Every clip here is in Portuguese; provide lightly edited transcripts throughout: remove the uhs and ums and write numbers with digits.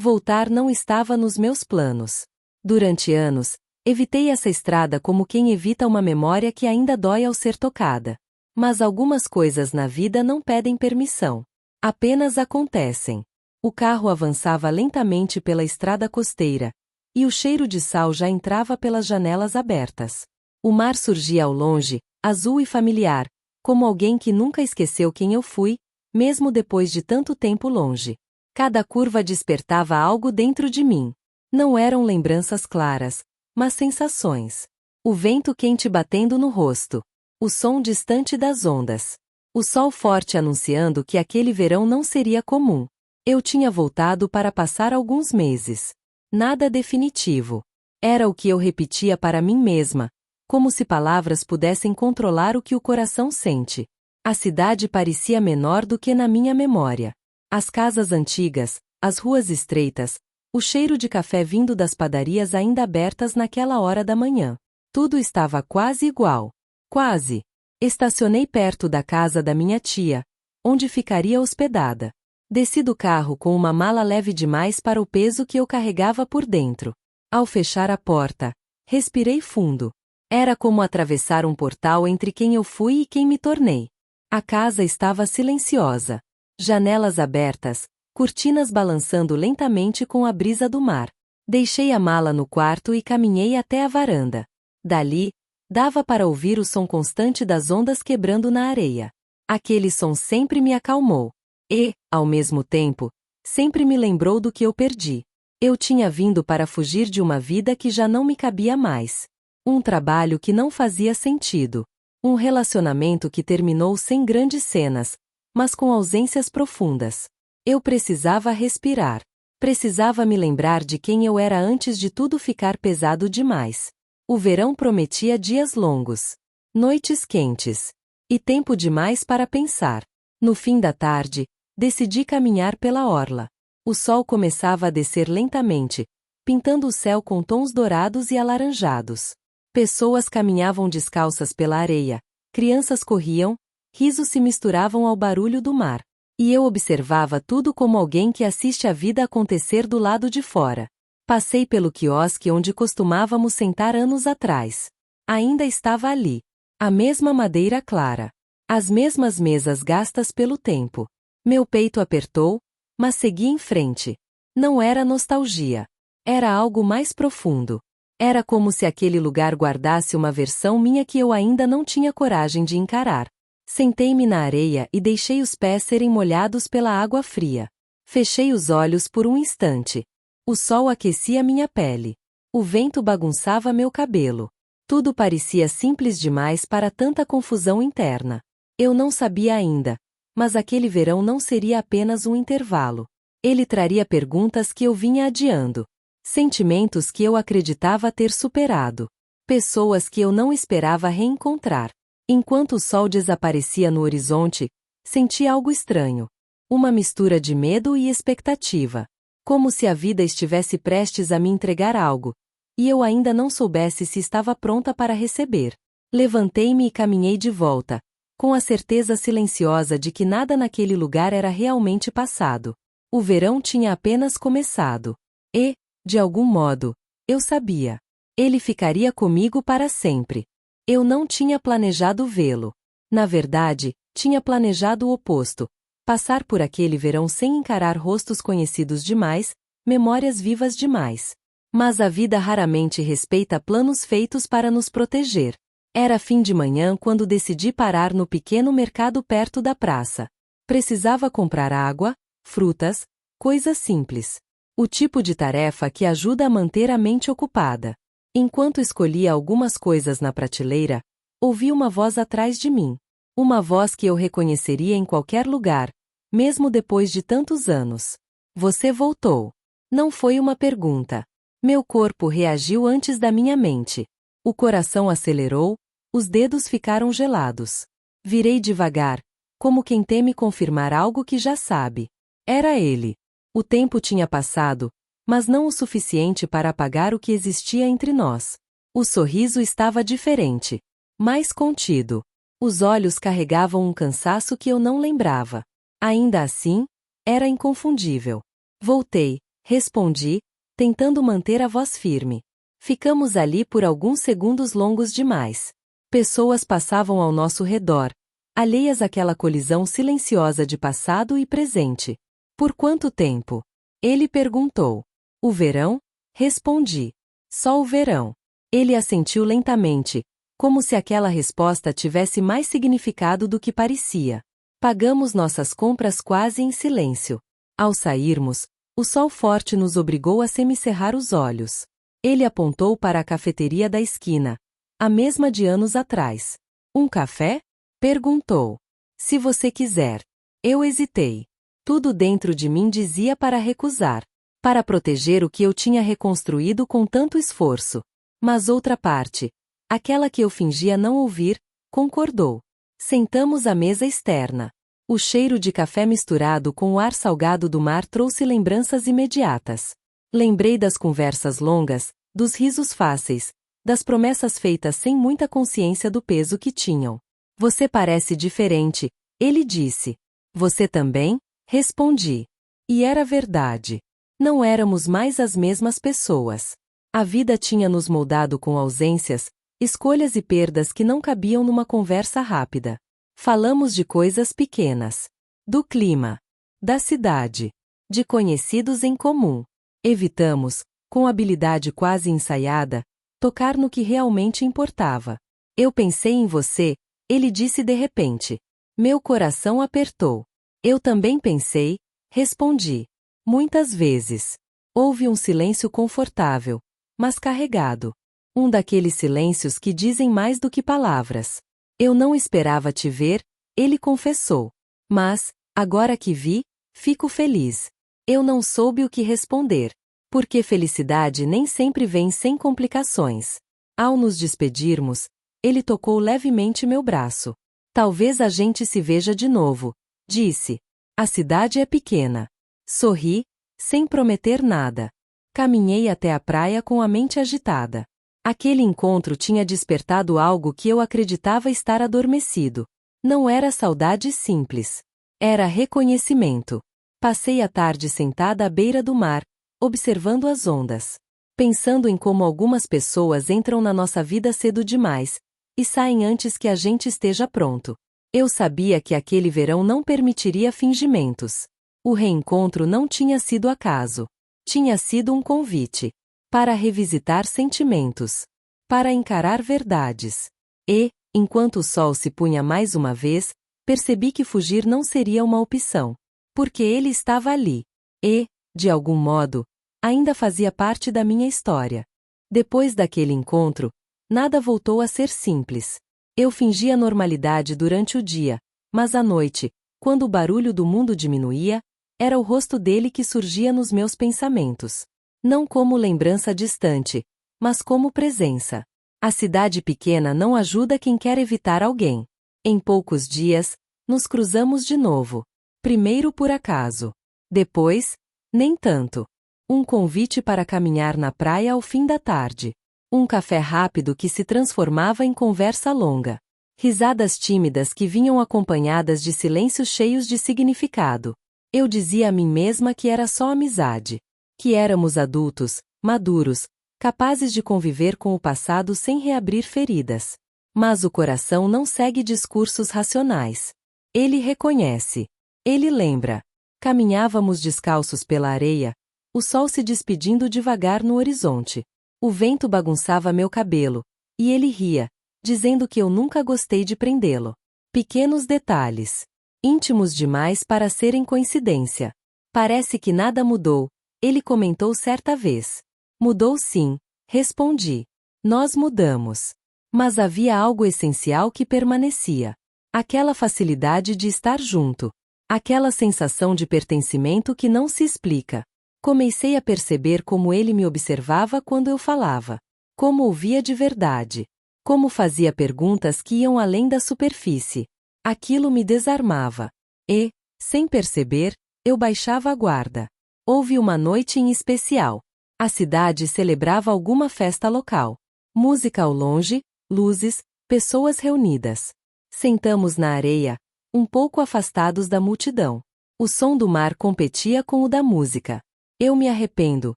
Voltar não estava nos meus planos. Durante anos, evitei essa estrada como quem evita uma memória que ainda dói ao ser tocada. Mas algumas coisas na vida não pedem permissão. Apenas acontecem. O carro avançava lentamente pela estrada costeira, e o cheiro de sal já entrava pelas janelas abertas. O mar surgia ao longe, azul e familiar, como alguém que nunca esqueceu quem eu fui, mesmo depois de tanto tempo longe. Cada curva despertava algo dentro de mim. Não eram lembranças claras, mas sensações. O vento quente batendo no rosto. O som distante das ondas. O sol forte anunciando que aquele verão não seria comum. Eu tinha voltado para passar alguns meses. Nada definitivo. Era o que eu repetia para mim mesma, como se palavras pudessem controlar o que o coração sente. A cidade parecia menor do que na minha memória. As casas antigas, as ruas estreitas, o cheiro de café vindo das padarias ainda abertas naquela hora da manhã. Tudo estava quase igual. Quase. Estacionei perto da casa da minha tia, onde ficaria hospedada. Desci do carro com uma mala leve demais para o peso que eu carregava por dentro. Ao fechar a porta, respirei fundo. Era como atravessar um portal entre quem eu fui e quem me tornei. A casa estava silenciosa. Janelas abertas, cortinas balançando lentamente com a brisa do mar. Deixei a mala no quarto e caminhei até a varanda. Dali, dava para ouvir o som constante das ondas quebrando na areia. Aquele som sempre me acalmou. E, ao mesmo tempo, sempre me lembrou do que eu perdi. Eu tinha vindo para fugir de uma vida que já não me cabia mais. Um trabalho que não fazia sentido. Um relacionamento que terminou sem grandes cenas, mas com ausências profundas. Eu precisava respirar. Precisava me lembrar de quem eu era antes de tudo ficar pesado demais. O verão prometia dias longos, noites quentes, e tempo demais para pensar. No fim da tarde, decidi caminhar pela orla. O sol começava a descer lentamente, pintando o céu com tons dourados e alaranjados. Pessoas caminhavam descalças pela areia, crianças corriam, risos se misturavam ao barulho do mar. E eu observava tudo como alguém que assiste a vida acontecer do lado de fora. Passei pelo quiosque onde costumávamos sentar anos atrás. Ainda estava ali. A mesma madeira clara. As mesmas mesas gastas pelo tempo. Meu peito apertou, mas segui em frente. Não era nostalgia. Era algo mais profundo. Era como se aquele lugar guardasse uma versão minha que eu ainda não tinha coragem de encarar. Sentei-me na areia e deixei os pés serem molhados pela água fria. Fechei os olhos por um instante. O sol aquecia minha pele. O vento bagunçava meu cabelo. Tudo parecia simples demais para tanta confusão interna. Eu não sabia ainda, mas aquele verão não seria apenas um intervalo. Ele traria perguntas que eu vinha adiando. Sentimentos que eu acreditava ter superado. Pessoas que eu não esperava reencontrar. Enquanto o sol desaparecia no horizonte, senti algo estranho. Uma mistura de medo e expectativa. Como se a vida estivesse prestes a me entregar algo, e eu ainda não soubesse se estava pronta para receber. Levantei-me e caminhei de volta, com a certeza silenciosa de que nada naquele lugar era realmente passado. O verão tinha apenas começado. E, de algum modo, eu sabia. Ele ficaria comigo para sempre. Eu não tinha planejado vê-lo. Na verdade, tinha planejado o oposto. Passar por aquele verão sem encarar rostos conhecidos demais, memórias vivas demais. Mas a vida raramente respeita planos feitos para nos proteger. Era fim de manhã quando decidi parar no pequeno mercado perto da praça. Precisava comprar água, frutas, coisas simples. O tipo de tarefa que ajuda a manter a mente ocupada. Enquanto escolhia algumas coisas na prateleira, ouvi uma voz atrás de mim. Uma voz que eu reconheceria em qualquer lugar, mesmo depois de tantos anos. Você voltou. Não foi uma pergunta. Meu corpo reagiu antes da minha mente. O coração acelerou, os dedos ficaram gelados. Virei devagar, como quem teme confirmar algo que já sabe. Era ele. O tempo tinha passado, mas não o suficiente para apagar o que existia entre nós. O sorriso estava diferente. Mais contido. Os olhos carregavam um cansaço que eu não lembrava. Ainda assim, era inconfundível. Voltei, Respondi, tentando manter a voz firme. Ficamos ali por alguns segundos longos demais. Pessoas passavam ao nosso redor, alheias àquela colisão silenciosa de passado e presente. Por quanto tempo? Ele perguntou. O verão? Respondi. Só o verão. Ele assentiu lentamente, como se aquela resposta tivesse mais significado do que parecia. Pagamos nossas compras quase em silêncio. Ao sairmos, o sol forte nos obrigou a semicerrar os olhos. Ele apontou para a cafeteria da esquina, a mesma de anos atrás. Um café? Perguntou. Se você quiser. Eu hesitei. Tudo dentro de mim dizia para recusar, para proteger o que eu tinha reconstruído com tanto esforço. Mas outra parte, aquela que eu fingia não ouvir, concordou. Sentamos à mesa externa. O cheiro de café misturado com o ar salgado do mar trouxe lembranças imediatas. Lembrei das conversas longas, dos risos fáceis, das promessas feitas sem muita consciência do peso que tinham. Você parece diferente, ele disse. Você também? Respondi. E era verdade. Não éramos mais as mesmas pessoas. A vida tinha nos moldado com ausências, escolhas e perdas que não cabiam numa conversa rápida. Falamos de coisas pequenas. Do clima. Da cidade. De conhecidos em comum. Evitamos, com habilidade quase ensaiada, tocar no que realmente importava. Eu pensei em você, ele disse de repente. Meu coração apertou. Eu também pensei, respondi. Muitas vezes. Houve um silêncio confortável, mas carregado. Um daqueles silêncios que dizem mais do que palavras. Eu não esperava te ver, ele confessou. Mas, agora que vi, fico feliz. Eu não soube o que responder. Porque felicidade nem sempre vem sem complicações. Ao nos despedirmos, ele tocou levemente meu braço. Talvez a gente se veja de novo, disse. A cidade é pequena. Sorri, sem prometer nada. Caminhei até a praia com a mente agitada. Aquele encontro tinha despertado algo que eu acreditava estar adormecido. Não era saudade simples. Era reconhecimento. Passei a tarde sentada à beira do mar, observando as ondas. Pensando em como algumas pessoas entram na nossa vida cedo demais, e saem antes que a gente esteja pronto. Eu sabia que aquele verão não permitiria fingimentos. O reencontro não tinha sido acaso. Tinha sido um convite. Para revisitar sentimentos. Para encarar verdades. E, enquanto o sol se punha mais uma vez, percebi que fugir não seria uma opção. Porque ele estava ali. E, de algum modo, ainda fazia parte da minha história. Depois daquele encontro, nada voltou a ser simples. Eu fingia normalidade durante o dia, mas à noite, quando o barulho do mundo diminuía, era o rosto dele que surgia nos meus pensamentos. Não como lembrança distante, mas como presença. A cidade pequena não ajuda quem quer evitar alguém. Em poucos dias, nos cruzamos de novo. Primeiro por acaso. Depois, nem tanto. Um convite para caminhar na praia ao fim da tarde. Um café rápido que se transformava em conversa longa. Risadas tímidas que vinham acompanhadas de silêncios cheios de significado. Eu dizia a mim mesma que era só amizade. Que éramos adultos, maduros, capazes de conviver com o passado sem reabrir feridas. Mas o coração não segue discursos racionais. Ele reconhece. Ele lembra. Caminhávamos descalços pela areia, o sol se despedindo devagar no horizonte. O vento bagunçava meu cabelo, e ele ria, dizendo que eu nunca gostei de prendê-lo. Pequenos detalhes. Íntimos demais para serem coincidência. Parece que nada mudou, ele comentou certa vez. Mudou sim, respondi. Nós mudamos. Mas havia algo essencial que permanecia. Aquela facilidade de estar junto. Aquela sensação de pertencimento que não se explica. Comecei a perceber como ele me observava quando eu falava. Como ouvia de verdade. Como fazia perguntas que iam além da superfície. Aquilo me desarmava. E, sem perceber, eu baixava a guarda. Houve uma noite em especial. A cidade celebrava alguma festa local. Música ao longe, luzes, pessoas reunidas. Sentamos na areia, um pouco afastados da multidão. O som do mar competia com o da música. Eu me arrependo.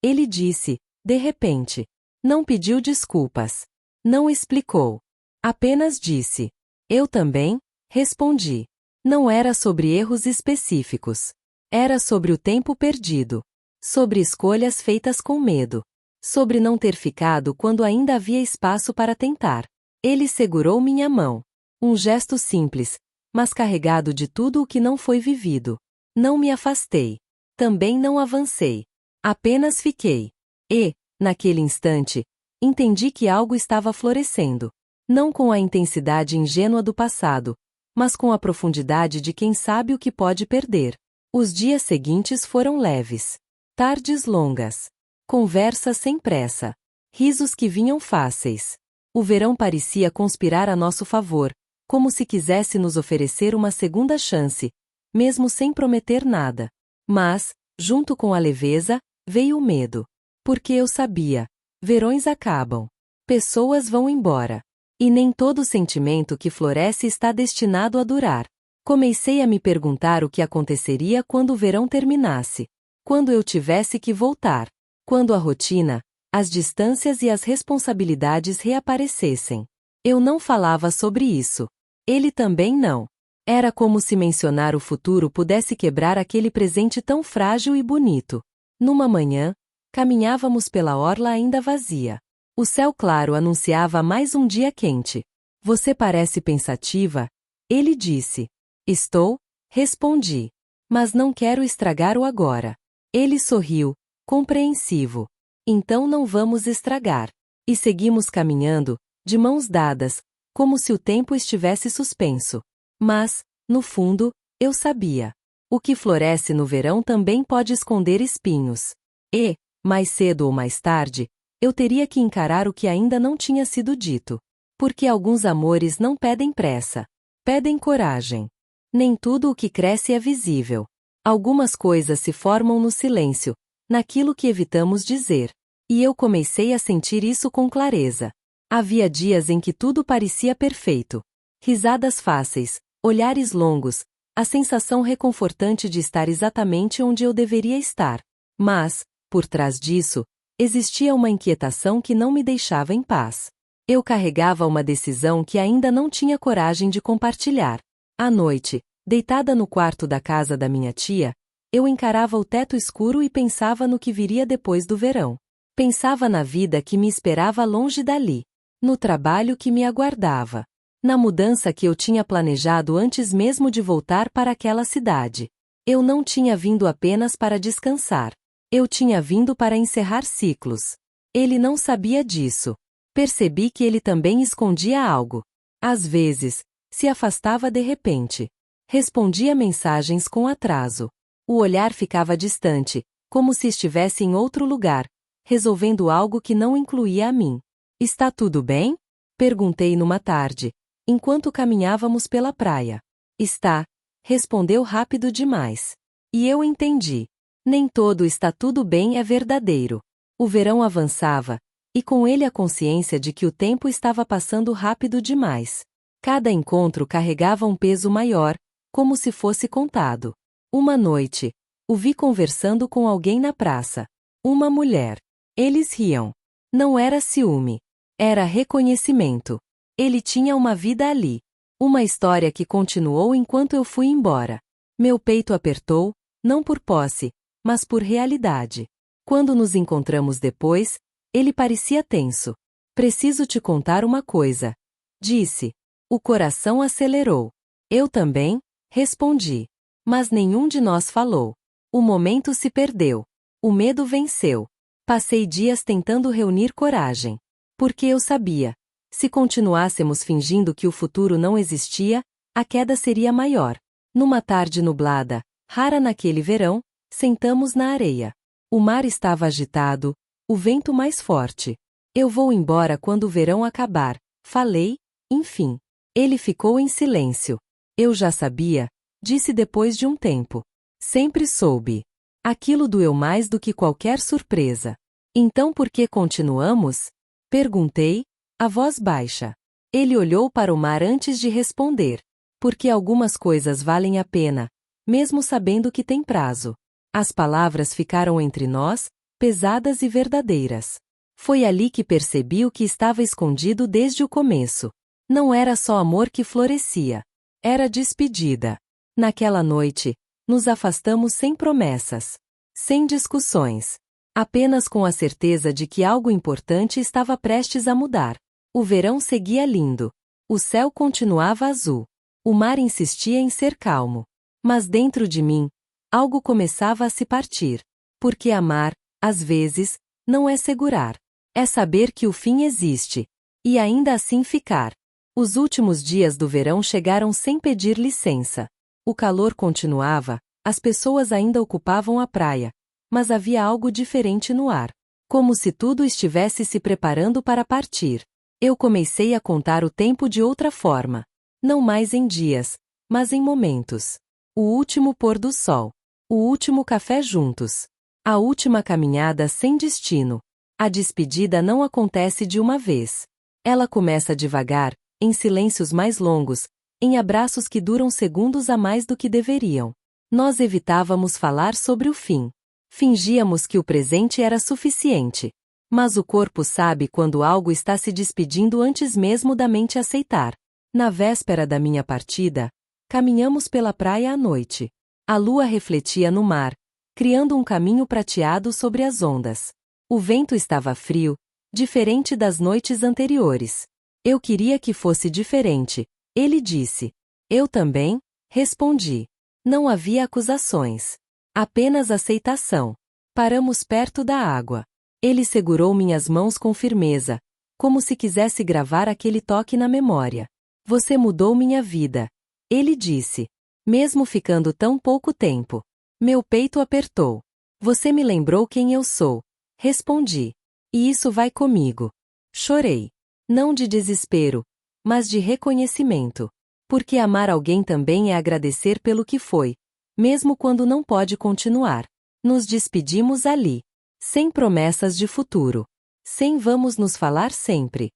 Ele disse, de repente. Não pediu desculpas. Não explicou. Apenas disse. Eu também, respondi. Não era sobre erros específicos. Era sobre o tempo perdido. Sobre escolhas feitas com medo. Sobre não ter ficado quando ainda havia espaço para tentar. Ele segurou minha mão. Um gesto simples, mas carregado de tudo o que não foi vivido. Não me afastei. Também não avancei. Apenas fiquei. E, naquele instante, entendi que algo estava florescendo. Não com a intensidade ingênua do passado, mas com a profundidade de quem sabe o que pode perder. Os dias seguintes foram leves. Tardes longas. Conversas sem pressa. Risos que vinham fáceis. O verão parecia conspirar a nosso favor, como se quisesse nos oferecer uma segunda chance, mesmo sem prometer nada. Mas, junto com a leveza, veio o medo. Porque eu sabia. Verões acabam. Pessoas vão embora. E nem todo sentimento que floresce está destinado a durar. Comecei a me perguntar o que aconteceria quando o verão terminasse. Quando eu tivesse que voltar. Quando a rotina, as distâncias e as responsabilidades reaparecessem. Eu não falava sobre isso. Ele também não. Era como se mencionar o futuro pudesse quebrar aquele presente tão frágil e bonito. Numa manhã, caminhávamos pela orla ainda vazia. O céu claro anunciava mais um dia quente. Você parece pensativa? Ele disse. Estou, respondi. Mas não quero estragar o agora. Ele sorriu, compreensivo. Então não vamos estragar. E seguimos caminhando, de mãos dadas, como se o tempo estivesse suspenso. Mas, no fundo, eu sabia. O que floresce no verão também pode esconder espinhos. E, mais cedo ou mais tarde, eu teria que encarar o que ainda não tinha sido dito. Porque alguns amores não pedem pressa. Pedem coragem. Nem tudo o que cresce é visível. Algumas coisas se formam no silêncio, naquilo que evitamos dizer. E eu comecei a sentir isso com clareza. Havia dias em que tudo parecia perfeito. Risadas fáceis, olhares longos, a sensação reconfortante de estar exatamente onde eu deveria estar. Mas, por trás disso, existia uma inquietação que não me deixava em paz. Eu carregava uma decisão que ainda não tinha coragem de compartilhar. À noite, deitada no quarto da casa da minha tia, eu encarava o teto escuro e pensava no que viria depois do verão. Pensava na vida que me esperava longe dali. No trabalho que me aguardava. Na mudança que eu tinha planejado antes mesmo de voltar para aquela cidade. Eu não tinha vindo apenas para descansar. Eu tinha vindo para encerrar ciclos. Ele não sabia disso. Percebi que ele também escondia algo. Às vezes, se afastava de repente. Respondia mensagens com atraso. O olhar ficava distante, como se estivesse em outro lugar, resolvendo algo que não incluía a mim. Está tudo bem? Perguntei numa tarde, enquanto caminhávamos pela praia. Está, respondeu rápido demais. E eu entendi. Nem todo está tudo bem é verdadeiro. O verão avançava, e com ele a consciência de que o tempo estava passando rápido demais. Cada encontro carregava um peso maior, como se fosse contado. Uma noite, o vi conversando com alguém na praça. Uma mulher. Eles riam. Não era ciúme. Era reconhecimento. Ele tinha uma vida ali. Uma história que continuou enquanto eu fui embora. Meu peito apertou, não por posse, mas por realidade. Quando nos encontramos depois, ele parecia tenso. Preciso te contar uma coisa. Disse. O coração acelerou. Eu também, respondi. Mas nenhum de nós falou. O momento se perdeu. O medo venceu. Passei dias tentando reunir coragem. Porque eu sabia. Se continuássemos fingindo que o futuro não existia, a queda seria maior. Numa tarde nublada, rara naquele verão, sentamos na areia. O mar estava agitado, o vento mais forte. Eu vou embora quando o verão acabar, falei, enfim. Ele ficou em silêncio. Eu já sabia, disse depois de um tempo. Sempre soube. Aquilo doeu mais do que qualquer surpresa. Então por que continuamos? Perguntei, a voz baixa. Ele olhou para o mar antes de responder. Porque algumas coisas valem a pena, mesmo sabendo que tem prazo. As palavras ficaram entre nós, pesadas e verdadeiras. Foi ali que percebi o que estava escondido desde o começo. Não era só amor que florescia. Era despedida. Naquela noite, nos afastamos sem promessas. Sem discussões. Apenas com a certeza de que algo importante estava prestes a mudar. O verão seguia lindo. O céu continuava azul. O mar insistia em ser calmo. Mas dentro de mim, algo começava a se partir. Porque amar, às vezes, não é segurar. É saber que o fim existe. E ainda assim ficar. Os últimos dias do verão chegaram sem pedir licença. O calor continuava, as pessoas ainda ocupavam a praia. Mas havia algo diferente no ar. Como se tudo estivesse se preparando para partir. Eu comecei a contar o tempo de outra forma. Não mais em dias, mas em momentos. O último pôr do sol. O último café juntos. A última caminhada sem destino. A despedida não acontece de uma vez. Ela começa devagar, em silêncios mais longos, em abraços que duram segundos a mais do que deveriam. Nós evitávamos falar sobre o fim. Fingíamos que o presente era suficiente. Mas o corpo sabe quando algo está se despedindo antes mesmo da mente aceitar. Na véspera da minha partida, caminhamos pela praia à noite. A lua refletia no mar, criando um caminho prateado sobre as ondas. O vento estava frio, diferente das noites anteriores. Eu queria que fosse diferente, ele disse. Eu também, respondi. Não havia acusações. Apenas aceitação. Paramos perto da água. Ele segurou minhas mãos com firmeza, como se quisesse gravar aquele toque na memória. Você mudou minha vida, ele disse. Mesmo ficando tão pouco tempo. Meu peito apertou. Você me lembrou quem eu sou, respondi. E isso vai comigo. Chorei. Não de desespero, mas de reconhecimento. Porque amar alguém também é agradecer pelo que foi, mesmo quando não pode continuar. Nos despedimos ali. Sem promessas de futuro. Sem vamos nos falar sempre.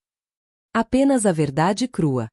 Apenas a verdade crua.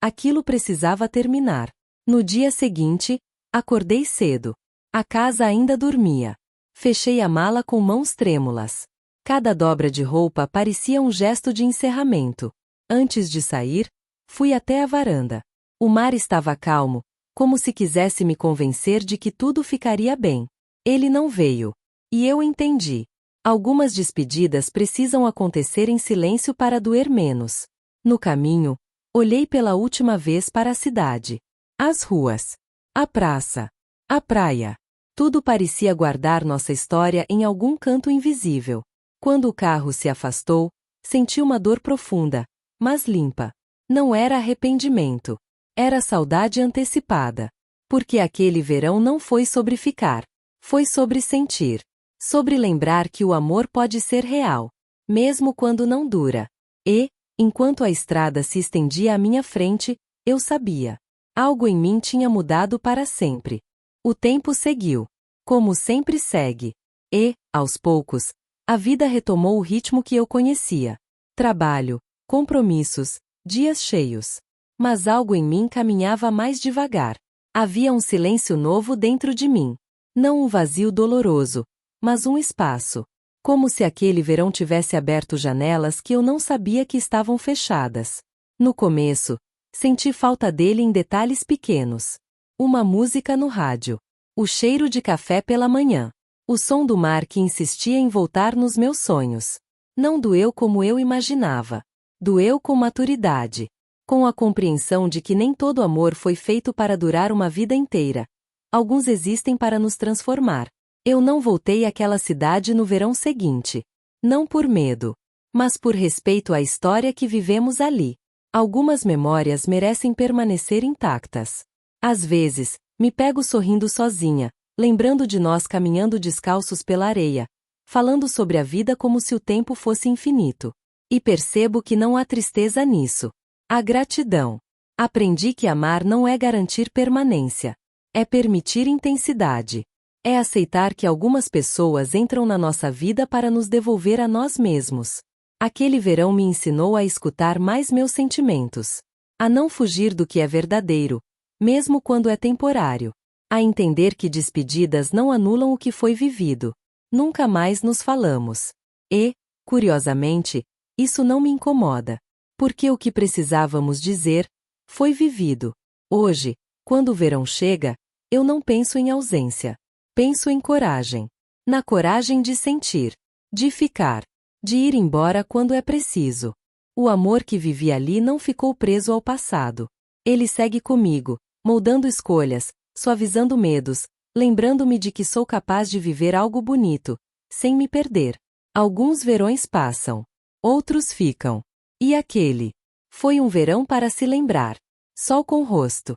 Aquilo precisava terminar. No dia seguinte, acordei cedo. A casa ainda dormia. Fechei a mala com mãos trêmulas. Cada dobra de roupa parecia um gesto de encerramento. Antes de sair, fui até a varanda. O mar estava calmo, como se quisesse me convencer de que tudo ficaria bem. Ele não veio. E eu entendi. Algumas despedidas precisam acontecer em silêncio para doer menos. No caminho, olhei pela última vez para a cidade. As ruas. A praça. A praia. Tudo parecia guardar nossa história em algum canto invisível. Quando o carro se afastou, senti uma dor profunda, mas limpa. Não era arrependimento. Era saudade antecipada. Porque aquele verão não foi sobre ficar. Foi sobre sentir. Sobre lembrar que o amor pode ser real. Mesmo quando não dura. E, enquanto a estrada se estendia à minha frente, eu sabia. Algo em mim tinha mudado para sempre. O tempo seguiu. Como sempre segue. E, aos poucos, a vida retomou o ritmo que eu conhecia. Trabalho, compromissos, dias cheios. Mas algo em mim caminhava mais devagar. Havia um silêncio novo dentro de mim. Não um vazio doloroso, mas um espaço. Como se aquele verão tivesse aberto janelas que eu não sabia que estavam fechadas. No começo, senti falta dele em detalhes pequenos. Uma música no rádio. O cheiro de café pela manhã. O som do mar que insistia em voltar nos meus sonhos. Não doeu como eu imaginava. Doeu com maturidade. Com a compreensão de que nem todo amor foi feito para durar uma vida inteira. Alguns existem para nos transformar. Eu não voltei àquela cidade no verão seguinte. Não por medo, mas por respeito à história que vivemos ali. Algumas memórias merecem permanecer intactas. Às vezes, me pego sorrindo sozinha, lembrando de nós caminhando descalços pela areia, falando sobre a vida como se o tempo fosse infinito. E percebo que não há tristeza nisso. Há gratidão. Aprendi que amar não é garantir permanência. É permitir intensidade. É aceitar que algumas pessoas entram na nossa vida para nos devolver a nós mesmos. Aquele verão me ensinou a escutar mais meus sentimentos. A não fugir do que é verdadeiro, mesmo quando é temporário. A entender que despedidas não anulam o que foi vivido. Nunca mais nos falamos. E, curiosamente, isso não me incomoda. Porque o que precisávamos dizer foi vivido. Hoje, quando o verão chega, eu não penso em ausência. Penso em coragem. Na coragem de sentir, de ficar, de ir embora quando é preciso. O amor que vivi ali não ficou preso ao passado. Ele segue comigo, moldando escolhas, suavizando medos, lembrando-me de que sou capaz de viver algo bonito, sem me perder. Alguns verões passam. Outros ficam. E aquele? Foi um verão para se lembrar. Sol com rosto.